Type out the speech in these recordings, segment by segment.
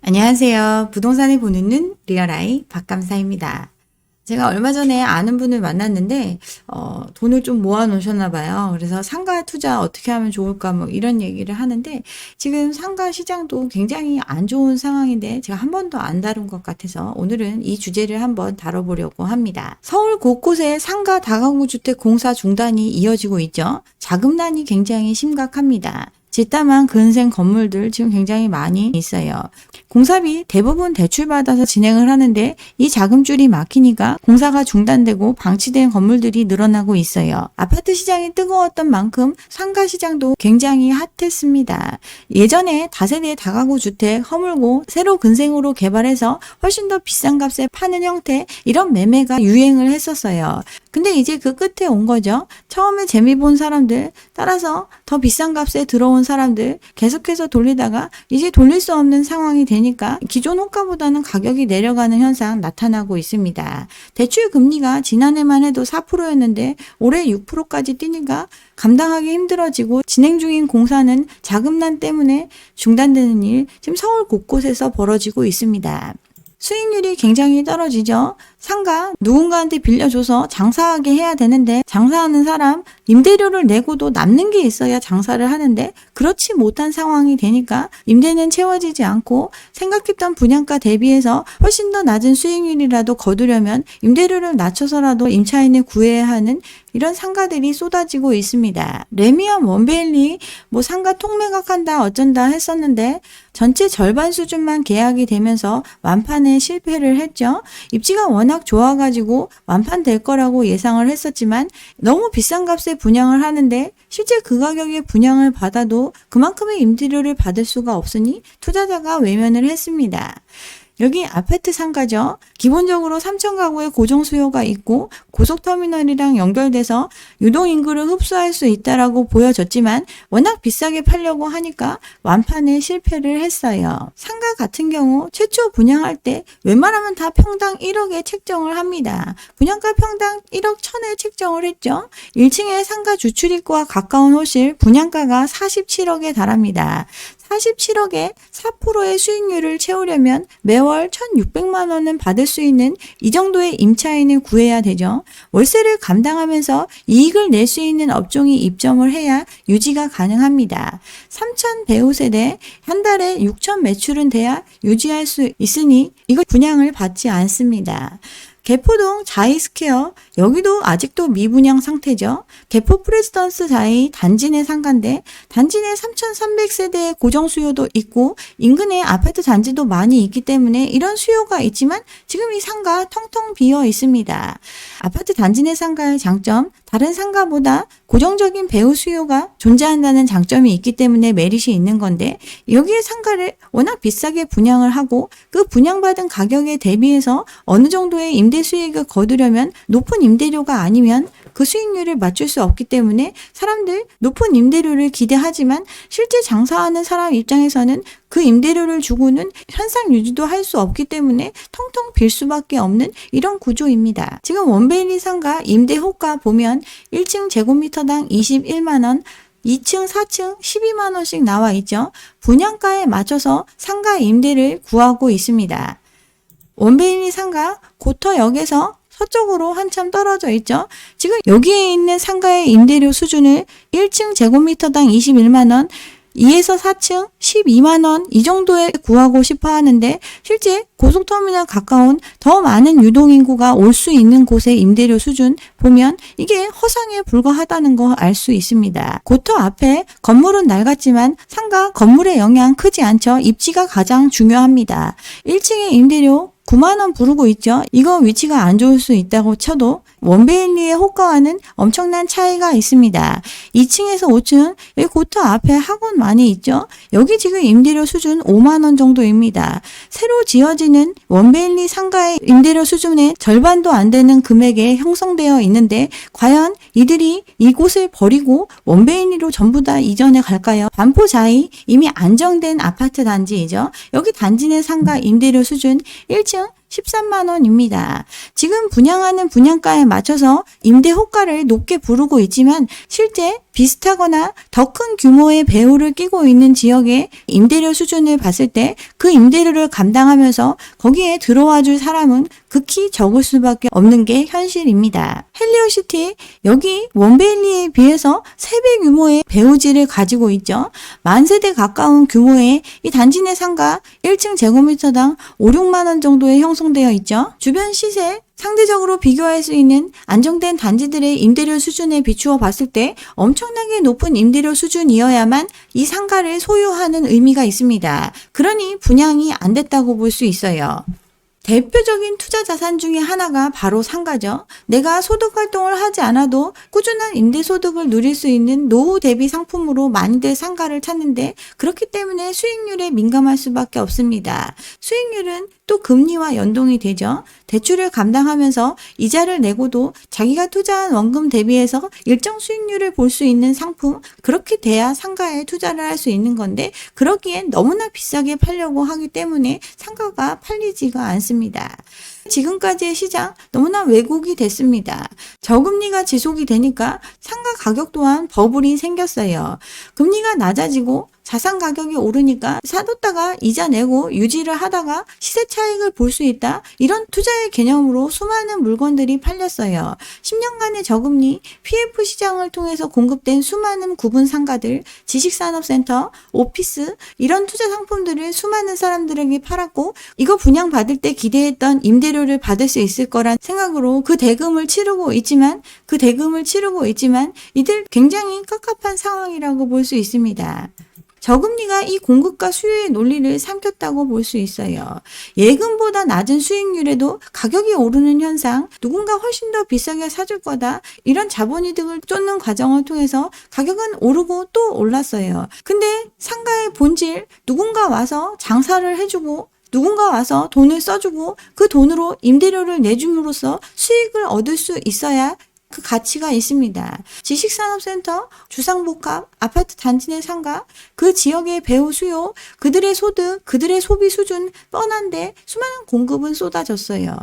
안녕하세요. 부동산을 보는 눈 리얼아이 박감사입니다. 제가 얼마 전에 아는 분을 만났는데 돈을 좀 모아 놓으셨나 봐요. 그래서 상가 투자 어떻게 하면 좋을까 뭐 이런 얘기를 하는데, 지금 상가 시장도 굉장히 안 좋은 상황인데 제가 한 번도 안 다룬 것 같아서 오늘은 이 주제를 한번 다뤄보려고 합니다. 서울 곳곳에 상가 다가구 주택 공사 중단이 이어지고 있죠. 자금난이 굉장히 심각합니다. 집담한 근생 건물들 지금 굉장히 많이 있어요. 공사비 대부분 대출받아서 진행을 하는데 이 자금줄이 막히니까 공사가 중단되고 방치된 건물들이 늘어나고 있어요. 아파트 시장이 뜨거웠던 만큼 상가 시장도 굉장히 핫했습니다. 예전에 다세대 다가구 주택 허물고 새로 근생으로 개발해서 훨씬 더 비싼 값에 파는 형태, 이런 매매가 유행을 했었어요. 근데 이제 그 끝에 온 거죠. 처음에 재미 본 사람들, 따라서 더 비싼 값에 들어온 사람들 계속해서 돌리다가 이제 돌릴 수 없는 상황이 되니까 기존 호가보다는 가격이 내려가는 현상 나타나고 있습니다. 대출 금리가 지난해만 해도 4%였는데 올해 6%까지 뛰니까 감당하기 힘들어지고, 진행 중인 공사는 자금난 때문에 중단되는 일 지금 서울 곳곳에서 벌어지고 있습니다. 수익률이 굉장히 떨어지죠. 상가 누군가한테 빌려줘서 장사하게 해야 되는데, 장사하는 사람 임대료를 내고도 남는 게 있어야 장사를 하는데 그렇지 못한 상황이 되니까 임대는 채워지지 않고, 생각했던 분양가 대비해서 훨씬 더 낮은 수익률이라도 거두려면 임대료를 낮춰서라도 임차인을 구해야 하는 이런 상가들이 쏟아지고 있습니다. 레미안 원베일리 상가 통매각한다 어쩐다 했었는데 전체 절반 수준만 계약이 되면서 완판에 실패를 했죠. 입지가 워낙 좋아가지고 완판될 거라고 예상을 했었지만 너무 비싼 값에 분양을 하는데 실제 그 가격에 분양을 받아도 그만큼의 임대료를 받을 수가 없으니 투자자가 외면을 했습니다. 여기 아파트 상가죠. 기본적으로 3천 가구의 고정 수요가 있고 고속터미널이랑 연결돼서 유동인구를 흡수할 수 있다라고 보여졌지만 워낙 비싸게 팔려고 하니까 완판에 실패를 했어요. 상가 같은 경우 최초 분양할 때 웬만하면 다 평당 1억에 책정을 합니다. 분양가 평당 1억 1천에 책정을 했죠. 1층에 상가 주출입구와 가까운 호실 분양가가 47억에 달합니다. 47억에 4%의 수익률을 채우려면 매월 1,600만 원은 받을 수 있는 이 정도의 임차인을 구해야 되죠. 월세를 감당하면서 이익을 낼 수 있는 업종이 입점을 해야 유지가 가능합니다. 3천 배우 세대 한 달에 6천 매출은 돼야 유지할 수 있으니 이거 분양을 받지 않습니다. 개포동 자이스퀘어, 여기도 아직도 미분양 상태죠. 개포 프레지던스 자이 단지 내 상가인데 단지 내 3,300세대의 고정 수요도 있고 인근에 아파트 단지도 많이 있기 때문에 이런 수요가 있지만 지금 이 상가 텅텅 비어 있습니다. 아파트 단지 내 상가의 장점, 다른 상가보다 고정적인 배우 수요가 존재한다는 장점이 있기 때문에 메리트 있는 건데, 여기에 상가를 워낙 비싸게 분양을 하고 그 분양받은 가격에 대비해서 어느 정도의 임대 수익을 거두려면 높은 임대료가 아니면 그 수익률을 맞출 수 없기 때문에 사람들 높은 임대료를 기대하지만 실제 장사하는 사람 입장에서는 그 임대료를 주고는 현상 유지도 할 수 없기 때문에 텅텅 빌 수밖에 없는 이런 구조입니다. 지금 원베일리 상가 임대 호가 보면 1층 제곱미터당 21만 원, 2층, 4층 12만 원씩 나와 있죠. 분양가에 맞춰서 상가 임대를 구하고 있습니다. 원베일리 상가 고터역에서 서쪽으로 한참 떨어져 있죠. 지금 여기에 있는 상가의 임대료 수준을 1층 제곱미터당 21만 원, 2에서 4층 12만 원 이 정도에 구하고 싶어 하는데 실제 고속터미널 가까운 더 많은 유동인구가 올 수 있는 곳의 임대료 수준 보면 이게 허상에 불과하다는 거 알 수 있습니다. 고터 앞에 건물은 낡았지만 상가 건물의 영향 크지 않죠. 입지가 가장 중요합니다. 1층의 임대료 9만 원 부르고 있죠. 이거 위치가 안 좋을 수 있다고 쳐도 원베일리의 호가와는 엄청난 차이가 있습니다. 2층에서 5층, 여기 고터 앞에 학원 많이 있죠. 여기 지금 임대료 수준 5만 원 정도입니다. 새로 지어지는 원베일리 상가의 임대료 수준의 절반도 안 되는 금액에 형성되어 있는데 과연 이들이 이곳을 버리고 원베일리로 전부 다 이전해 갈까요? 반포자이 이미 안정된 아파트 단지이죠. 여기 단지 내 상가 임대료 수준 1층 13만 원입니다. 지금 분양하는 분양가에 맞춰서 임대 호가를 높게 부르고 있지만 실제 비슷하거나 더 큰 규모의 배후를 끼고 있는 지역의 임대료 수준을 봤을 때 그 임대료를 감당하면서 거기에 들어와 줄 사람은 극히 적을 수밖에 없는 게 현실입니다. 헬리오시티, 여기 원베일리에 비해서 3배 규모의 배후지를 가지고 있죠. 만세대 가까운 규모의 이 단지 내 상가 1층 제곱미터당 5, 6만 원 정도에 형성되어 있죠. 주변 시세 상대적으로 비교할 수 있는 안정된 단지들의 임대료 수준에 비추어 봤을 때 엄청나게 높은 임대료 수준이어야만 이 상가를 소유하는 의미가 있습니다. 그러니 분양이 안 됐다고 볼 수 있어요. 대표적인 투자 자산 중에 하나가 바로 상가죠. 내가 소득 활동을 하지 않아도 꾸준한 임대 소득을 누릴 수 있는 노후 대비 상품으로 많이들 상가를 찾는데, 그렇기 때문에 수익률에 민감할 수밖에 없습니다. 수익률은 또 금리와 연동이 되죠. 대출을 감당하면서 이자를 내고도 자기가 투자한 원금 대비해서 일정 수익률을 볼 수 있는 상품, 그렇게 돼야 상가에 투자를 할 수 있는 건데, 그러기엔 너무나 비싸게 팔려고 하기 때문에 상가가 팔리지가 않습니다. 지금까지의 시장 너무나 왜곡이 됐습니다. 저금리가 지속이 되니까 상가 가격 또한 버블이 생겼어요. 금리가 낮아지고 자산 가격이 오르니까 사뒀다가 이자 내고 유지를 하다가 시세 차익을 볼 수 있다. 이런 투자의 개념으로 수많은 물건들이 팔렸어요. 10년간의 저금리, PF 시장을 통해서 공급된 수많은 구분 상가들, 지식산업센터, 오피스, 이런 투자 상품들을 수많은 사람들에게 팔았고, 이거 분양받을 때 기대했던 임대료를 받을 수 있을 거란 생각으로 그 대금을 치르고 있지만 이들 굉장히 깝깝한 상황이라고 볼 수 있습니다. 저금리가 이 공급과 수요의 논리를 삼켰다고 볼 수 있어요. 예금보다 낮은 수익률에도 가격이 오르는 현상, 누군가 훨씬 더 비싸게 사줄 거다, 이런 자본이득을 쫓는 과정을 통해서 가격은 오르고 또 올랐어요. 근데 상가의 본질, 누군가 와서 장사를 해주고 누군가 와서 돈을 써주고 그 돈으로 임대료를 내줌으로써 수익을 얻을 수 있어야 그 가치가 있습니다. 지식산업센터, 주상복합, 아파트 단지 내 상가, 그 지역의 배후 수요, 그들의 소득, 그들의 소비 수준 뻔한데 수많은 공급은 쏟아졌어요.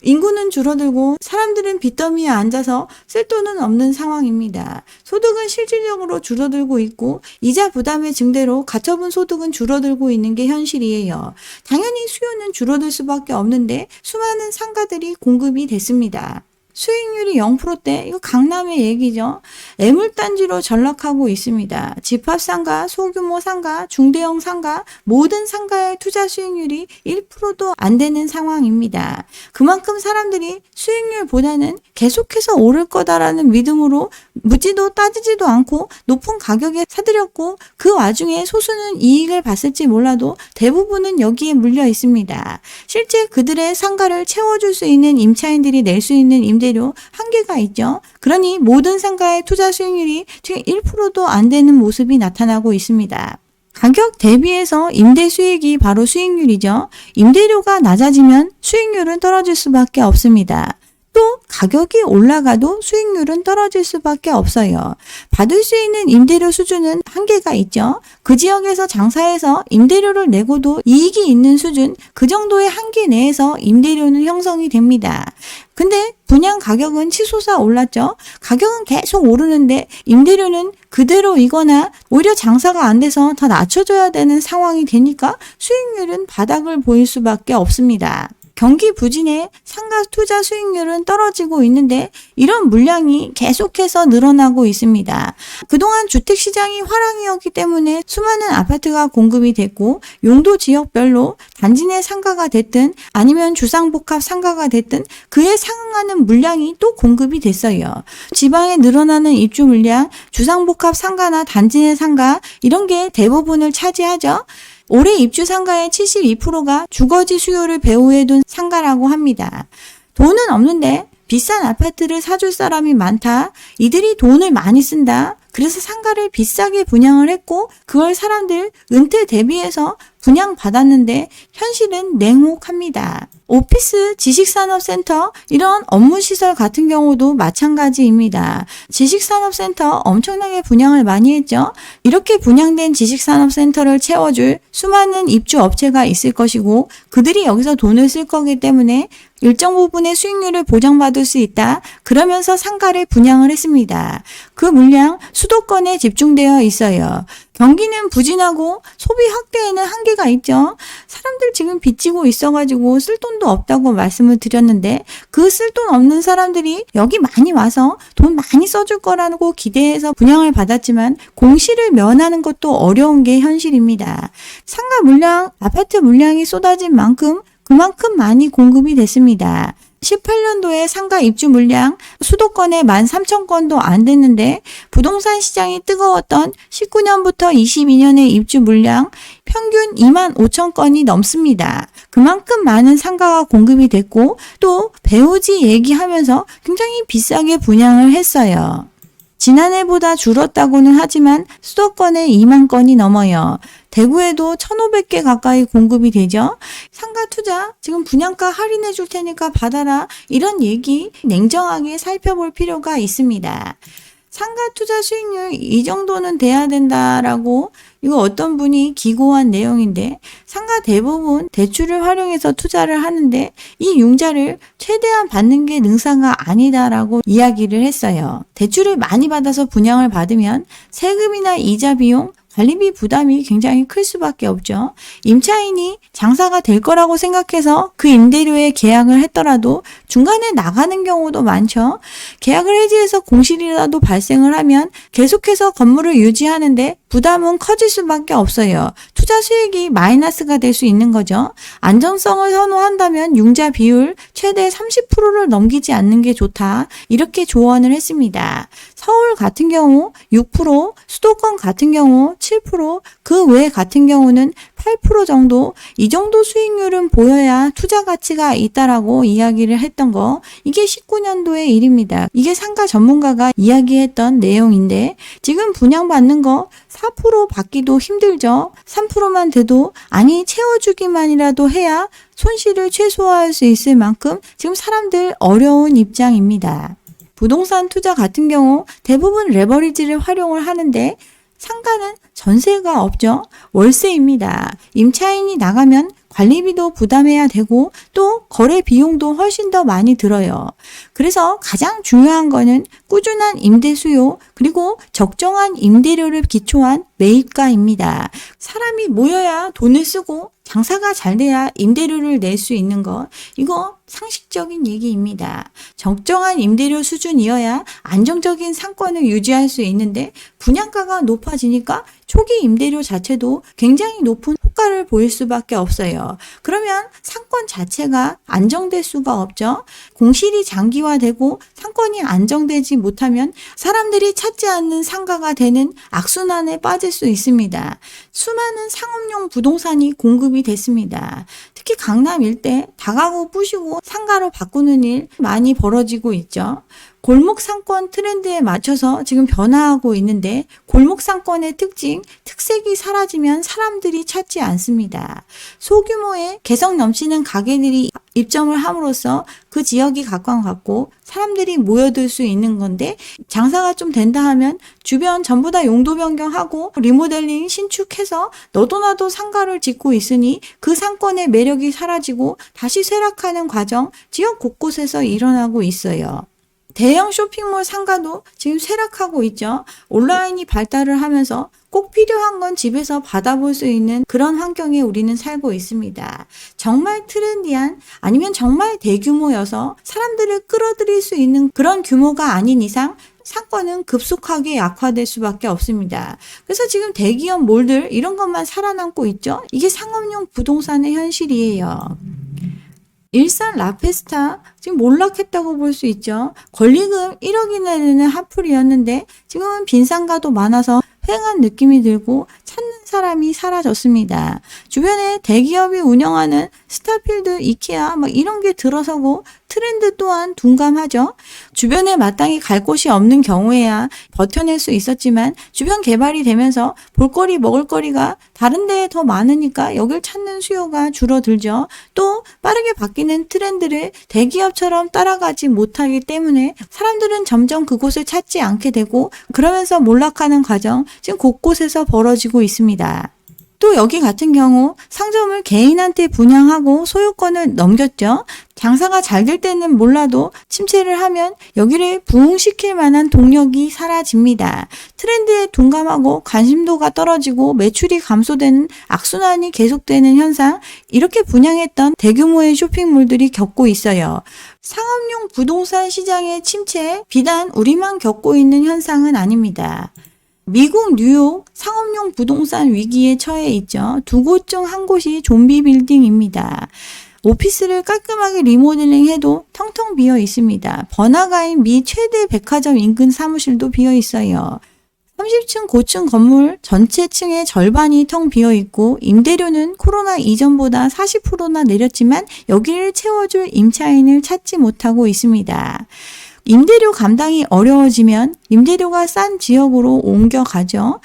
인구는 줄어들고 사람들은 빚더미에 앉아서 쓸 돈은 없는 상황입니다. 소득은 실질적으로 줄어들고 있고 이자 부담의 증대로 가처분 소득은 줄어들고 있는 게 현실이에요. 당연히 수요는 줄어들 수밖에 없는데 수많은 상가들이 공급이 됐습니다. 수익률이 0%대, 이거 강남의 얘기죠. 애물단지로 전락하고 있습니다. 집합상가, 소규모 상가, 중대형 상가, 모든 상가의 투자 수익률이 1%도 안 되는 상황입니다. 그만큼 사람들이 수익률보다는 계속해서 오를 거다라는 믿음으로 묻지도 따지지도 않고 높은 가격에 사들였고, 그 와중에 소수는 이익을 봤을지 몰라도 대부분은 여기에 물려 있습니다. 실제 그들의 상가를 채워줄 수 있는 임차인들이 낼 수 있는 임대료 한계가 있죠. 그러니 모든 상가의 투자 수익률이 지금 1%도 안 되는 모습이 나타나고 있습니다. 가격 대비해서 임대 수익이 바로 수익률이죠. 임대료가 낮아지면 수익률은 떨어질 수밖에 없습니다. 또 가격이 올라가도 수익률은 떨어질 수밖에 없어요. 받을 수 있는 임대료 수준은 한계가 있죠. 그 지역에서 장사해서 임대료를 내고도 이익이 있는 수준, 그 정도의 한계 내에서 임대료는 형성이 됩니다. 근데 분양 가격은 치솟아 올랐죠. 가격은 계속 오르는데 임대료는 그대로이거나 오히려 장사가 안 돼서 더 낮춰줘야 되는 상황이 되니까 수익률은 바닥을 보일 수밖에 없습니다. 경기 부진에 상가 투자 수익률은 떨어지고 있는데 이런 물량이 계속해서 늘어나고 있습니다. 그동안 주택시장이 화랑이었기 때문에 수많은 아파트가 공급이 됐고, 용도 지역별로 단지 내 상가가 됐든 아니면 주상복합 상가가 됐든 그에 상응하는 물량이 또 공급이 됐어요. 지방에 늘어나는 입주 물량, 주상복합 상가나 단지 내 상가, 이런 게 대부분을 차지하죠. 올해 입주 상가의 72%가 주거지 수요를 배후에 둔 상가라고 합니다. 돈은 없는데 비싼 아파트를 사줄 사람이 많다. 이들이 돈을 많이 쓴다. 그래서 상가를 비싸게 분양을 했고 그걸 사람들 은퇴 대비해서 분양받았는데 현실은 냉혹합니다. 오피스, 지식산업센터 이런 업무시설 같은 경우도 마찬가지입니다. 지식산업센터 엄청나게 분양을 많이 했죠. 이렇게 분양된 지식산업센터를 채워줄 수많은 입주업체가 있을 것이고 그들이 여기서 돈을 쓸 거기 때문에 일정 부분의 수익률을 보장받을 수 있다. 그러면서 상가를 분양을 했습니다. 그 물량 수도권에 집중되어 있어요. 경기는 부진하고 소비 확대에는 한계가 있죠. 사람들 지금 빚지고 있어가지고 쓸 돈도 없다고 말씀을 드렸는데 그 쓸 돈 없는 사람들이 여기 많이 와서 돈 많이 써줄 거라고 기대해서 분양을 받았지만 공시를 면하는 것도 어려운 게 현실입니다. 상가 물량, 아파트 물량이 쏟아진 만큼 그만큼 많이 공급이 됐습니다. 18년도에 상가 입주 물량 수도권에 13,000건도 안 됐는데 부동산 시장이 뜨거웠던 19년부터 22년의 입주 물량 평균 25,000건이 넘습니다. 그만큼 많은 상가가 공급이 됐고 또 배우지 얘기하면서 굉장히 비싸게 분양을 했어요. 지난해보다 줄었다고는 하지만 수도권에 2만 건이 넘어요. 대구에도 1,500개 가까이 공급이 되죠. 상가 투자 지금 분양가 할인해 줄 테니까 받아라. 이런 얘기 냉정하게 살펴볼 필요가 있습니다. 상가 투자 수익률 이 정도는 돼야 된다라고 이거 어떤 분이 기고한 내용인데 상가 대부분 대출을 활용해서 투자를 하는데 이 융자를 최대한 받는 게 능사가 아니다라고 이야기를 했어요. 대출을 많이 받아서 분양을 받으면 세금이나 이자 비용 관리비 부담이 굉장히 클 수밖에 없죠. 임차인이 장사가 될 거라고 생각해서 그 임대료에 계약을 했더라도 중간에 나가는 경우도 많죠. 계약을 해지해서 공실이라도 발생을 하면 계속해서 건물을 유지하는데 부담은 커질 수밖에 없어요. 투자 수익이 마이너스가 될 수 있는 거죠. 안정성을 선호한다면 융자 비율 최대 30%를 넘기지 않는 게 좋다. 이렇게 조언을 했습니다. 서울 같은 경우 6%, 수도권 같은 경우 7%, 그 외 같은 경우는 8% 정도, 이 정도 수익률은 보여야 투자 가치가 있다라고 이야기를 했던 거, 이게 19년도의 일입니다. 이게 상가 전문가가 이야기했던 내용인데 지금 분양받는 거 4% 받기도 힘들죠. 3%만 돼도 아니 채워주기만이라도 해야 손실을 최소화할 수 있을 만큼 지금 사람들 어려운 입장입니다. 부동산 투자 같은 경우 대부분 레버리지를 활용을 하는데 상가는 전세가 없죠. 월세입니다. 임차인이 나가면 관리비도 부담해야 되고 또 거래 비용도 훨씬 더 많이 들어요. 그래서 가장 중요한 거는 꾸준한 임대 수요 그리고 적정한 임대료를 기초한 매입가입니다. 사람이 모여야 돈을 쓰고 장사가 잘 돼야 임대료를 낼 수 있는 것, 이거 상식적인 얘기입니다. 적정한 임대료 수준이어야 안정적인 상권을 유지할 수 있는데 분양가가 높아지니까 초기 임대료 자체도 굉장히 높은 효과를 보일 수밖에 없어요. 그러면 상권 자체가 안정될 수가 없죠. 공실이 장기화되고 상권이 안정되지 못하면 사람들이 찾지 않는 상가가 되는 악순환에 빠질 수 있습니다. 수많은 상업용 부동산이 공급이 됐습니다. 특히 강남 일대 다가구 부시고 상가로 바꾸는 일 많이 벌어지고 있죠. 골목 상권 트렌드에 맞춰서 지금 변화하고 있는데 골목 상권의 특징, 특색이 사라지면 사람들이 찾지 않습니다. 소규모의 개성 넘치는 가게들이 입점을 함으로써 그 지역이 각광받고 사람들이 모여들 수 있는 건데 장사가 좀 된다 하면 주변 전부 다 용도 변경하고 리모델링 신축해서 너도나도 상가를 짓고 있으니 그 상권의 매력이 사라지고 다시 쇠락하는 과정 지역 곳곳에서 일어나고 있어요. 대형 쇼핑몰 상가도 지금 쇠락하고 있죠. 온라인이 발달을 하면서 꼭 필요한 건 집에서 받아볼 수 있는 그런 환경에 우리는 살고 있습니다. 정말 트렌디한 아니면 정말 대규모여서 사람들을 끌어들일 수 있는 그런 규모가 아닌 이상 상권은 급속하게 약화될 수밖에 없습니다. 그래서 지금 대기업 몰들 이런 것만 살아남고 있죠. 이게 상업용 부동산의 현실이에요. 일산 라페스타 지금 몰락했다고 볼 수 있죠. 권리금 1억이나 되는 핫플이었는데 지금은 빈상가도 많아서 휑한 느낌이 들고 찾는 사람이 사라졌습니다. 주변에 대기업이 운영하는 스타필드, 이케아 이런 게 들어서고 트렌드 또한 둔감하죠. 주변에 마땅히 갈 곳이 없는 경우에야 버텨낼 수 있었지만 주변 개발이 되면서 볼거리 먹을거리가 다른 데에 더 많으니까 여길 찾는 수요가 줄어들죠. 또 빠르게 바뀌는 트렌드를 대기업처럼 따라가지 못하기 때문에 사람들은 점점 그곳을 찾지 않게 되고 그러면서 몰락하는 과정 지금 곳곳에서 벌어지고 있습니다. 또 여기 같은 경우 상점을 개인한테 분양하고 소유권을 넘겼죠. 장사가 잘 될 때는 몰라도 침체를 하면 여기를 부흥시킬 만한 동력이 사라집니다. 트렌드에 둔감하고 관심도가 떨어지고 매출이 감소되는 악순환이 계속되는 현상, 이렇게 분양했던 대규모의 쇼핑몰들이 겪고 있어요. 상업용 부동산 시장의 침체, 비단 우리만 겪고 있는 현상은 아닙니다. 미국 뉴욕 상업용 부동산 위기에 처해 있죠. 두 곳 중 한 곳이 좀비 빌딩입니다. 오피스를 깔끔하게 리모델링해도 텅텅 비어 있습니다. 번화가인 미 최대 백화점 인근 사무실도 비어 있어요. 30층 고층 건물 전체 층의 절반이 텅 비어 있고 임대료는 코로나 이전보다 40%나 내렸지만 여기를 채워줄 임차인을 찾지 못하고 있습니다. 임대료 감당이 어려워지면 임대료가 싼 지역으로 옮겨가죠.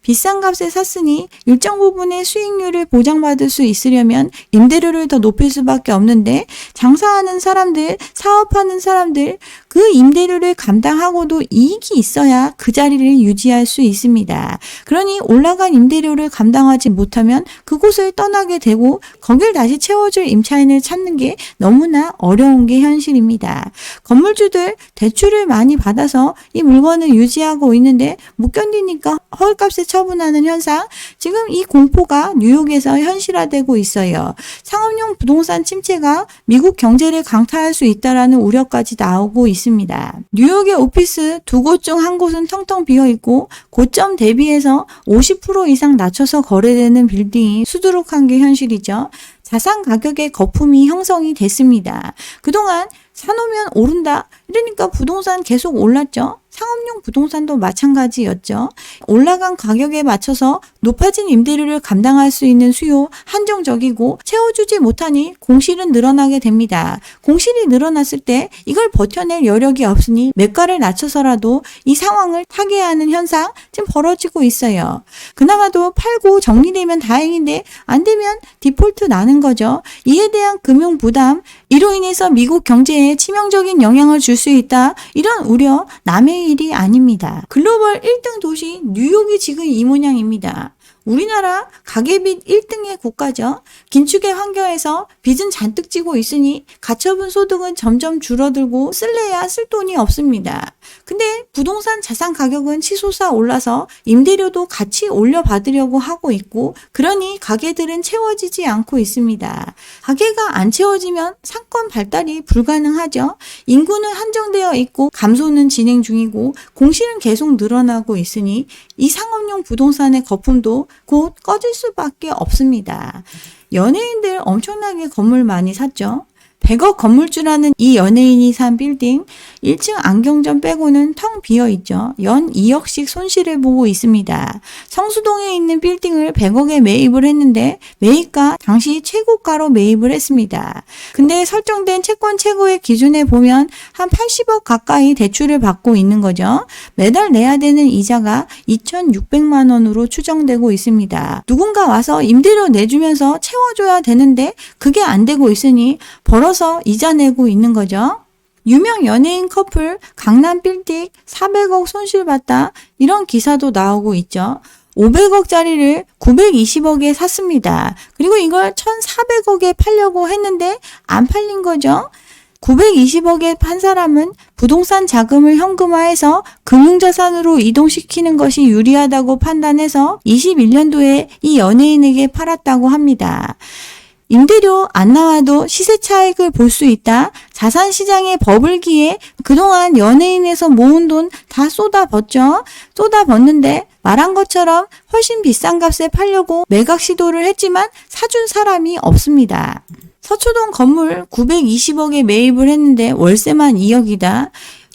비싼 값에 샀으니 일정 부분의 수익률을 보장받을 수 있으려면 임대료를 더 높일 수밖에 없는데 장사하는 사람들, 사업하는 사람들 그 임대료를 감당하고도 이익이 있어야 그 자리를 유지할 수 있습니다. 그러니 올라간 임대료를 감당하지 못하면 그곳을 떠나게 되고 거길 다시 채워줄 임차인을 찾는 게 너무나 어려운 게 현실입니다. 건물주들 대출을 많이 받아서 이 물건을 유지하고 있는데 못 견디니까 헐값에 처분하는 현상, 지금 이 공포가 뉴욕에서 현실화되고 있어요. 상업용 부동산 침체가 미국 경제를 강타할 수 있다라는 우려까지 나오고 있습니다. 뉴욕의 오피스 두 곳 중 한 곳은 텅텅 비어 있고 고점 대비해서 50% 이상 낮춰서 거래되는 빌딩이 수두룩한 게 현실이죠. 자산 가격의 거품이 형성이 됐습니다. 그동안 사놓으면 오른다. 이러니까 부동산 계속 올랐죠. 상업용 부동산도 마찬가지였죠. 올라간 가격에 맞춰서 높아진 임대료를 감당할 수 있는 수요 한정적이고 채워주지 못하니 공실은 늘어나게 됩니다. 공실이 늘어났을 때 이걸 버텨낼 여력이 없으니 매가를 낮춰서라도 이 상황을 타개하는 현상 지금 벌어지고 있어요. 그나마도 팔고 정리되면 다행인데 안 되면 디폴트 나는 거죠. 이에 대한 금융 부담, 이로 인해서 미국 경제에 치명적인 영향을 줄 수 있다. 이런 우려 남의 일이 아닙니다. 글로벌 1등 도시 뉴욕이 지금 이 모양입니다. 우리나라 가계빚 1등의 국가죠. 긴축의 환경에서 빚은 잔뜩 지고 있으니 가처분 소득은 점점 줄어들고 쓸래야 쓸 돈이 없습니다. 근데 부동산 자산 가격은 치솟아 올라서 임대료도 같이 올려받으려고 하고 있고 그러니 가게들은 채워지지 않고 있습니다. 가게가 안 채워지면 상권 발달이 불가능하죠. 인구는 한정되어 있고 감소는 진행 중이고 공실은 계속 늘어나고 있으니 이 상업용 부동산의 거품도 곧 꺼질 수밖에 없습니다. 연예인들 엄청나게 건물 많이 샀죠. 100억 건물주라는 이 연예인이 산 빌딩 1층 안경점 빼고는 텅 비어있죠. 연 2억씩 손실을 보고 있습니다. 성수동에 있는 빌딩을 100억에 매입을 했는데 매입가 당시 최고가로 매입을 했습니다. 근데 설정된 채권 최고의 기준에 보면 한 80억 가까이 대출을 받고 있는 거죠. 매달 내야 되는 이자가 2,600만 원으로 추정되고 있습니다. 누군가 와서 임대료 내주면서 채워줘야 되는데 그게 안 되고 있으니 벌어서 이자 내고 있는 거죠. 유명 연예인 커플 강남 빌딩 400억 손실봤다 이런 기사도 나오고 있죠. 500억짜리를 920억에 샀습니다. 그리고 이걸 1,400억에 팔려고 했는데 안 팔린 거죠. 920억에 판 사람은 부동산 자금을 현금화해서 금융자산으로 이동시키는 것이 유리하다고 판단해서 21년도에 이 연예인에게 팔았다고 합니다. 임대료 안 나와도 시세 차익을 볼 수 있다. 자산시장의 버블기에 그동안 연예인에서 모은 돈 다 쏟아붓죠. 쏟아붓는데 말한 것처럼 훨씬 비싼 값에 팔려고 매각 시도를 했지만 사준 사람이 없습니다. 서초동 건물 920억에 매입을 했는데 월세만 2억이다.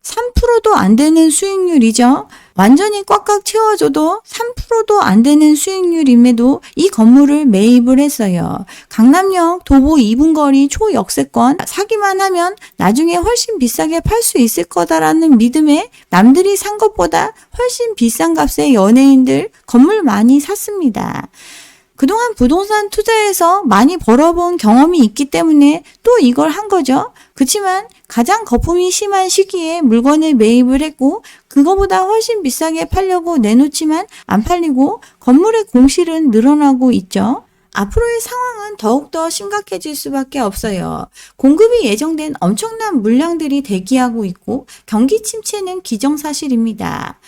3%도 안 되는 수익률이죠. 완전히 꽉꽉 채워줘도 3%도 안 되는 수익률임에도 이 건물을 매입을 했어요. 강남역 도보 2분 거리 초역세권 사기만 하면 나중에 훨씬 비싸게 팔 수 있을 거다라는 믿음에 남들이 산 것보다 훨씬 비싼 값에 연예인들 건물 많이 샀습니다. 그동안 부동산 투자에서 많이 벌어본 경험이 있기 때문에 또 이걸 한 거죠. 그렇지만 가장 거품이 심한 시기에 물건을 매입을 했고 그거보다 훨씬 비싸게 팔려고 내놓지만 안 팔리고 건물의 공실은 늘어나고 있죠. 앞으로의 상황은 더욱더 심각해질 수밖에 없어요. 공급이 예정된 엄청난 물량들이 대기하고 있고 경기 침체는 기정사실입니다.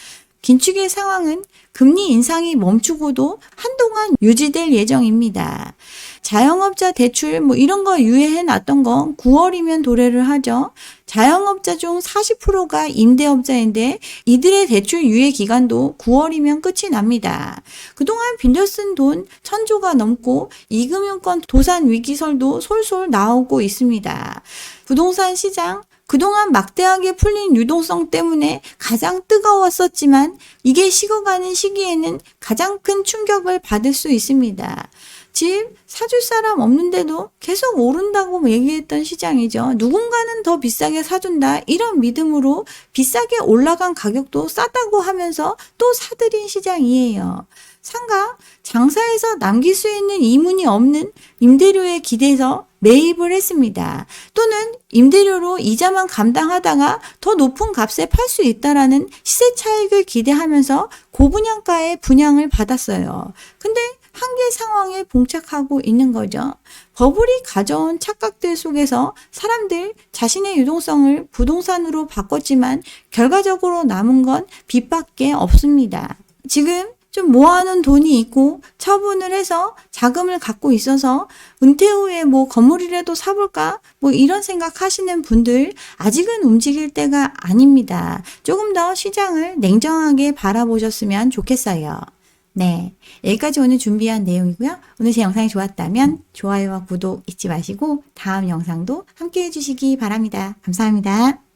긴축의 상황은 금리 인상이 멈추고도 한동안 유지될 예정입니다. 자영업자 대출 이런 거 유예해 놨던 건 9월이면 도래를 하죠. 자영업자 중 40%가 임대업자인데 이들의 대출 유예 기간도 9월이면 끝이 납니다. 그동안 빌려 쓴 돈 1,000조가 넘고 이금융권 도산 위기설도 솔솔 나오고 있습니다. 부동산 시장 그동안 막대하게 풀린 유동성 때문에 가장 뜨거웠었지만 이게 식어가는 시기에는 가장 큰 충격을 받을 수 있습니다. 집 사줄 사람 없는데도 계속 오른다고 얘기했던 시장이죠. 누군가는 더 비싸게 사준다 이런 믿음으로 비싸게 올라간 가격도 싸다고 하면서 또 사들인 시장이에요. 상가 장사해서 남길 수 있는 이문이 없는 임대료에 기대서 매입을 했습니다. 또는 임대료로 이자만 감당하다가 더 높은 값에 팔 수 있다라는 시세 차익을 기대하면서 고분양가의 분양을 받았어요. 근데 한계 상황에 봉착하고 있는 거죠. 버블이 가져온 착각들 속에서 사람들 자신의 유동성을 부동산으로 바꿨지만 결과적으로 남은 건 빚밖에 없습니다. 지금 좀 모아놓은 돈이 있고 처분을 해서 자금을 갖고 있어서 은퇴 후에 건물이라도 사볼까 이런 생각 하시는 분들 아직은 움직일 때가 아닙니다. 조금 더 시장을 냉정하게 바라보셨으면 좋겠어요. 네, 여기까지 오늘 준비한 내용이고요. 오늘 제 영상이 좋았다면 좋아요와 구독 잊지 마시고 다음 영상도 함께 해주시기 바랍니다. 감사합니다.